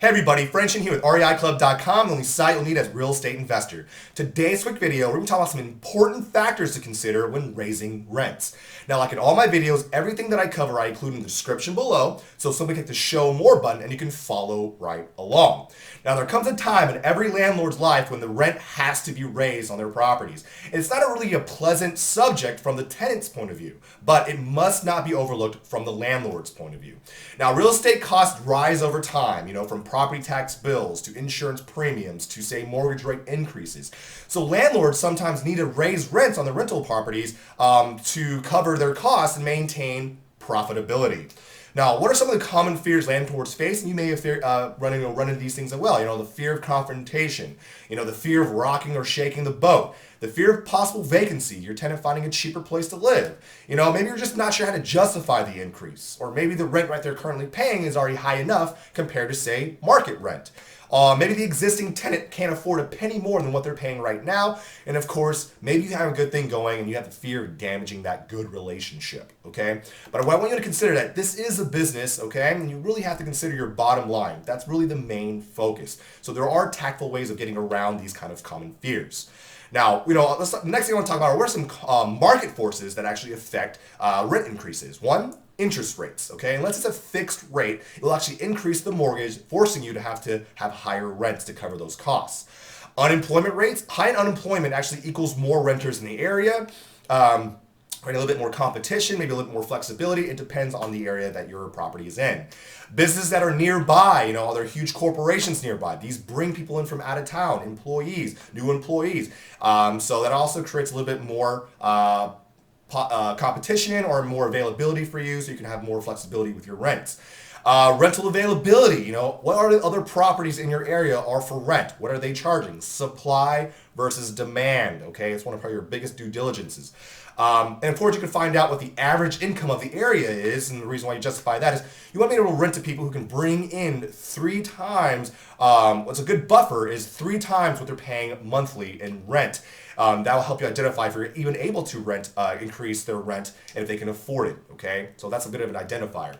Hey everybody, Frank Chen here with REIClub.com, the only site you'll need as a real estate investor. Today's quick video, we're going to talk about some important factors to consider when raising rents. Now, like in all my videos, everything that I cover I include in the description below, so simply click the show more button and you can follow right along. Now, there comes a time in every landlord's life when the rent has to be raised on their properties. And it's not really a pleasant subject from the tenant's point of view, but it must not be overlooked from the landlord's point of view. Now, real estate costs rise over time, from property tax bills to insurance premiums to, say, mortgage rate increases. So landlords sometimes need to raise rents on the rental properties to cover their costs and maintain profitability. Now, what are some of the common fears landlords face? And you may have run into these things as well. The fear of confrontation, the fear of rocking or shaking the boat, the fear of possible vacancy, your tenant finding a cheaper place to live. Maybe you're just not sure how to justify the increase, or maybe the rent they're currently paying is already high enough compared to, say, market rent. Maybe the existing tenant can't afford a penny more than what they're paying right now. And of course, maybe you have a good thing going and you have the fear of damaging that good relationship, okay? But I want you to consider that this is a business, okay? And you really have to consider your bottom line. That's really the main focus. So there are tactful ways of getting around these kind of common fears. Now, the next thing I want to talk about are what are some market forces that actually affect rent increases. One, interest rates, okay? Unless it's a fixed rate, it'll actually increase the mortgage, forcing you to have higher rents to cover those costs. Unemployment rates, high unemployment actually equals more renters in the area, a little bit more competition, maybe a little bit more flexibility. It depends on the area that your property is in. Businesses that are nearby, are there huge corporations nearby? These bring people in from out of town, new employees. So that also creates a little bit more competition or more availability for you, so you can have more flexibility with your rents. Rental availability, what are the other properties in your area are for rent? What are they charging? Supply versus demand, okay? It's one of your biggest due diligences. And of course, you can find out what the average income of the area is, and the reason why you justify that is you want to be able to rent to people who can bring in 3 times, what's a good buffer is 3 times what they're paying monthly in rent. That will help you identify if you're even able to increase their rent and if they can afford it, okay? So that's a bit of an identifier.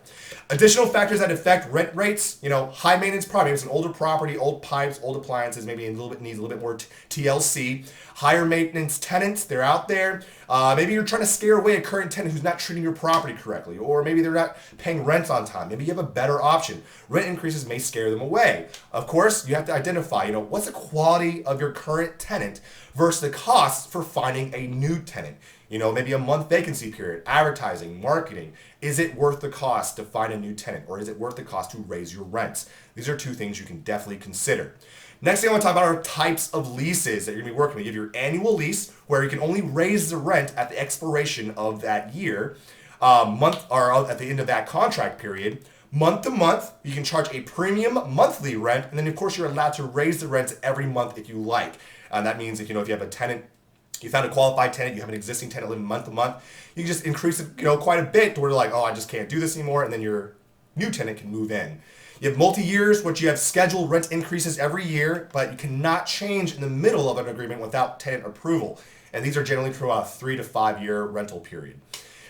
Additional factors that affect rent rates, high maintenance property, it's an older property, old pipes, old appliances, maybe needs a little bit more TLC. Higher maintenance tenants, they're out there. Maybe you're trying to scare away a current tenant who's not treating your property correctly, or maybe they're not paying rent on time. Maybe you have a better option. Rent increases may scare them away. Of course, you have to identify, what's the quality of your current tenant versus the costs for finding a new tenant. Maybe a month vacancy period, advertising, marketing. Is it worth the cost to find a new tenant, or is it worth the cost to raise your rents? These are 2 things you can definitely consider. Next thing I want to talk about are types of leases that you're going to be working with. You have your annual lease, where you can only raise the rent at the expiration of that year, month or at the end of that contract period. Month to month, you can charge a premium monthly rent, and then of course you're allowed to raise the rents every month if you like. That means if you have a tenant, you found a qualified tenant, you have an existing tenant living month to month, you can just increase it quite a bit to where they're like, oh, I just can't do this anymore, and then your new tenant can move in. You have multi-years, which you have scheduled rent increases every year, but you cannot change in the middle of an agreement without tenant approval. And these are generally for a 3 to 5 year rental period.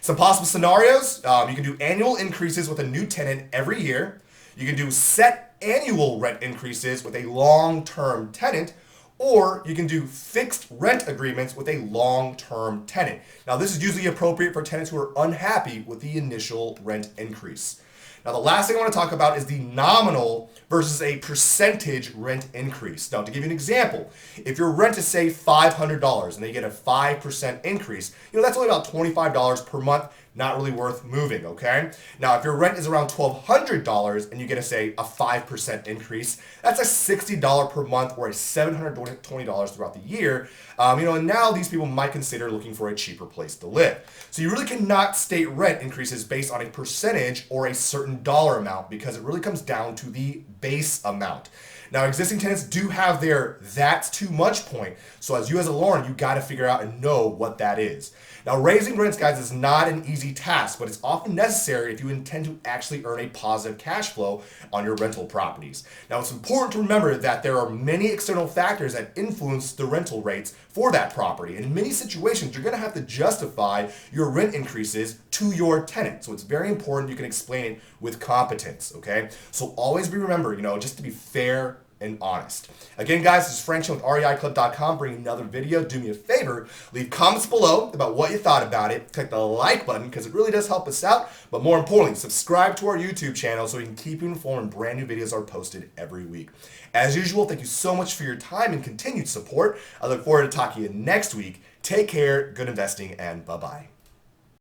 Some possible scenarios, you can do annual increases with a new tenant every year. You can do set annual rent increases with a long-term tenant, or you can do fixed rent agreements with a long-term tenant. Now, this is usually appropriate for tenants who are unhappy with the initial rent increase. Now, the last thing I want to talk about is the nominal versus a percentage rent increase. Now, to give you an example, if your rent is, say, $500 and they get a 5% increase, that's only about $25 per month, not really worth moving, okay? Now, if your rent is around $1,200 and you get, say, a 5% increase, that's a $60 per month or a $720 throughout the year. And now these people might consider looking for a cheaper place to live. So you really cannot state rent increases based on a percentage or a certain dollar amount, because it really comes down to the base amount. Now, existing tenants do have their "that's too much" point. So as a landlord, you got to figure out and know what that is. Now, raising rents, guys, is not an easy daunting task, but it's often necessary if you intend to actually earn a positive cash flow on your rental properties. Now, it's important to remember that there are many external factors that influence the rental rates for that property. And in many situations, you're going to have to justify your rent increases to your tenant. So it's very important you can explain it with competence, okay? So always remember, just to be fair and honest. Again, guys, this is Frank Chen with REIClub.com bringing another video. Do me a favor, leave comments below about what you thought about it. Click the like button because it really does help us out. But more importantly, subscribe to our YouTube channel so we can keep you informed when brand new videos are posted every week. As usual, thank you so much for your time and continued support. I look forward to talking to you next week. Take care, good investing, and bye-bye.